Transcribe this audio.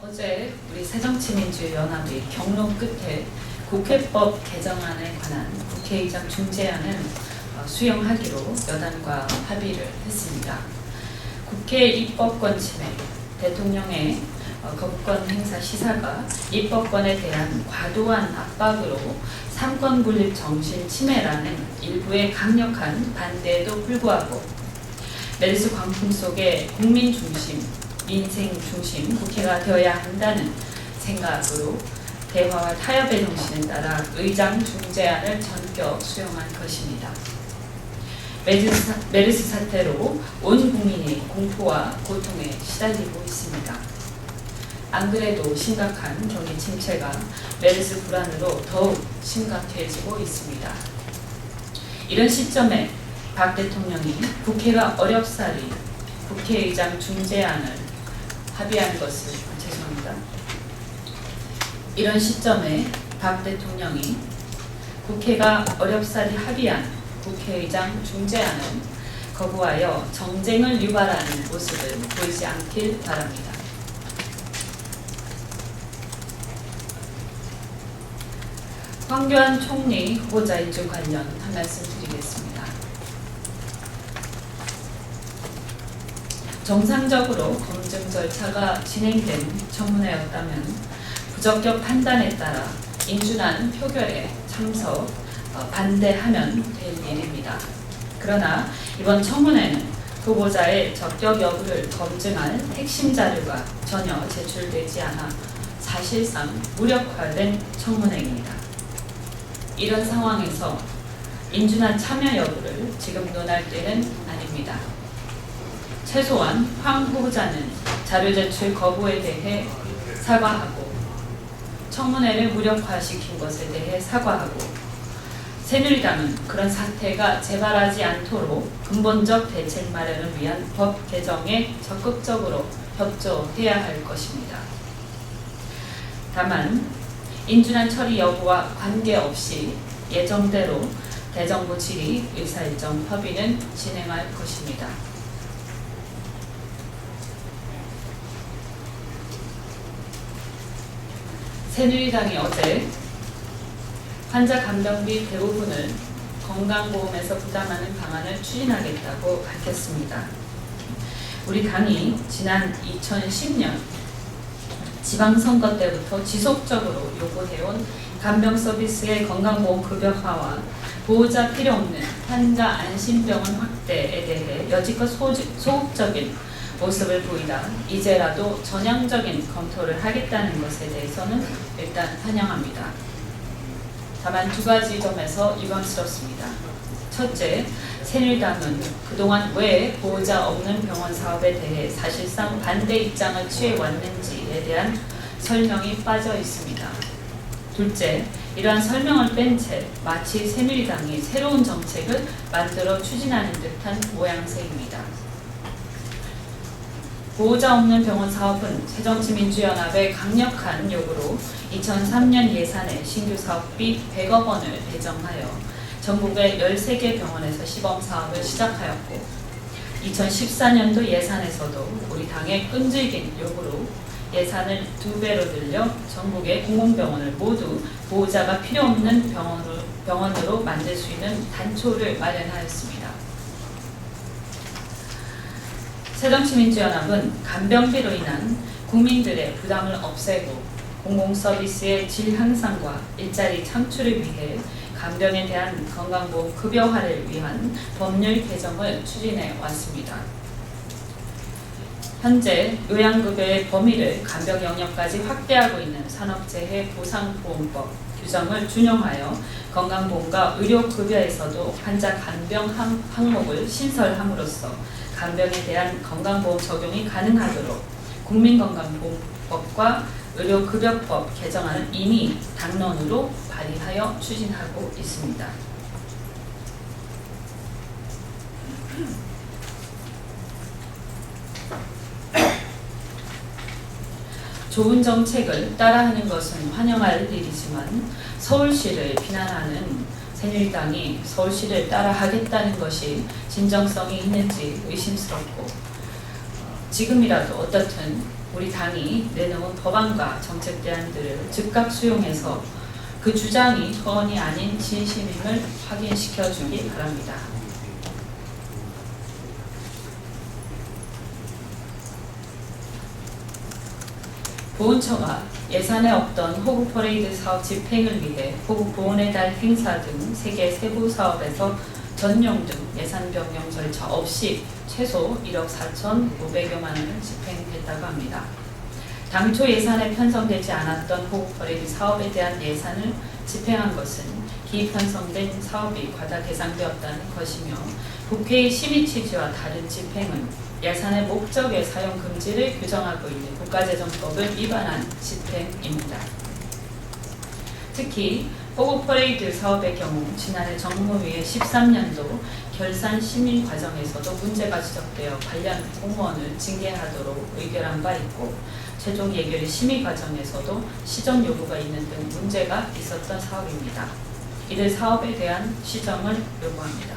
어제 우리 새정치민주연합이 경로 끝에 국회법 개정안에 관한 국회의장 중재안을 수용하기로 여당과 합의를 했습니다. 국회 입법권 침해, 대통령의 거부권 행사 시사가 입법권에 대한 과도한 압박으로 삼권 분립 정신 침해라는 일부의 강력한 반대에도 불구하고 메르스 광풍 속에 국민 중심, 민생 중심 국회가 되어야 한다는 생각으로 대화와 타협의 정신에 따라 의장 중재안을 전격 수용한 것입니다. 메르스 사태로 온 국민이 공포와 고통에 시달리고 있습니다. 안 그래도 심각한 경기 침체가 메르스 불안으로 더욱 심각해지고 있습니다. 이런 시점에 박 대통령이 국회가 어렵사리 국회의장 중재안을 합의한 것을 죄송합니다. 이런 시점에 박 대통령이 국회가 어렵사리 합의한 국회의장 중재안을 거부하여 정쟁을 유발하는 모습을 보이지 않길 바랍니다. 황교안 총리 후보자 인준 관련 한 말씀 드리겠습니다. 정상적으로 검증 절차가 진행된 청문회였다면 부적격 판단에 따라 인준안 표결에 참석, 반대하면 될 일입니다. 그러나 이번 청문회는 후보자의 적격 여부를 검증할 핵심 자료가 전혀 제출되지 않아 사실상 무력화된 청문회입니다. 이런 상황에서 인준안 참여 여부를 지금 논할 때는 아닙니다. 최소한 황 후보자는 자료 제출 거부에 대해 사과하고 청문회를 무력화시킨 것에 대해 사과하고 새누리당은 그런 사태가 재발하지 않도록 근본적 대책 마련을 위한 법 개정에 적극적으로 협조해야 할 것입니다. 다만 인준안 처리 여부와 관계없이 예정대로 대정부 질의 의사일정 협의는 진행할 것입니다. 새누리당이 어제 환자 간병비 대부분을 건강보험에서 부담하는 방안을 추진하겠다고 밝혔습니다. 우리 당이 지난 2010년 지방선거 때부터 지속적으로 요구해온 간병 서비스의 건강보험 급여화와 보호자 필요 없는 환자 안심병원 확대에 대해 여지껏 소극적인 모습을 보이다 이제라도 전향적인 검토를 하겠다는 것에 대해서는 일단 환영합니다. 다만 두 가지 점에서 유감스럽습니다. 첫째, 새누리당은 그동안 왜 보호자 없는 병원 사업에 대해 사실상 반대 입장을 취해왔는지에 대한 설명이 빠져 있습니다. 둘째, 이러한 설명을 뺀 채 마치 새누리당이 새로운 정책을 만들어 추진하는 듯한 모양새입니다. 보호자 없는 병원 사업은 새정치민주연합의 강력한 요구로 2003년 예산에 신규 사업비 100억 원을 배정하여 전국의 13개 병원에서 시범 사업을 시작하였고 2014년도 예산에서도 우리 당의 끈질긴 요구로 예산을 2배로 늘려 전국의 공공병원을 모두 보호자가 필요 없는 병원으로 만들 수 있는 단초를 마련하였습니다. 새정치민주연합은 간병비로 인한 국민들의 부담을 없애고 공공서비스의 질 향상과 일자리 창출을 위해 간병에 대한 건강보험 급여화를 위한 법률 개정을 추진해 왔습니다. 현재 요양급여의 범위를 간병 영역까지 확대하고 있는 산업재해 보상보험법 규정을 준용하여 건강보험과 의료급여에서도 환자 간병 항목을 신설함으로써 간병에 대한 건강보험 적용이 가능하도록 국민건강보험법과 의료급여법 개정안은 이미 당론으로 발의하여 추진하고 있습니다. 좋은 정책을 따라하는 것은 환영할 일이지만 서울시를 비난하는 새누리당이 서울시를 따라하겠다는 것이 진정성이 있는지 의심스럽고 지금이라도 어떻든 우리 당이 내놓은 법안과 정책 대안들을 즉각 수용해서 그 주장이 허언이 아닌 진심임을 확인시켜주기 바랍니다. 보훈처가 예산에 없던 호국 퍼레이드 사업 집행을 위해 호국 보훈의 달 행사 등 3개 세부 사업에서 전용 등 예산 변경 절차 없이 최소 1억 4,500여만 원을 집행했다고 합니다. 당초 예산에 편성되지 않았던 호국 퍼레이드 사업에 대한 예산을 집행한 것은 기편성된 사업이 과다 계상되었다는 것이며 국회의 심의 취지와 다른 집행은 예산의 목적의 사용 금지를 규정하고 있는 국가재정법을 위반한 집행입니다. 특히 호국 퍼레이드 사업의 경우 지난해 정무위의 13년도 결산 심의 과정에서도 문제가 지적되어 관련 공무원을 징계하도록 의결한 바 있고 최종 예결위 심의 과정에서도 시정 요구가 있는 등 문제가 있었던 사업입니다. 이들 사업에 대한 시정을 요구합니다.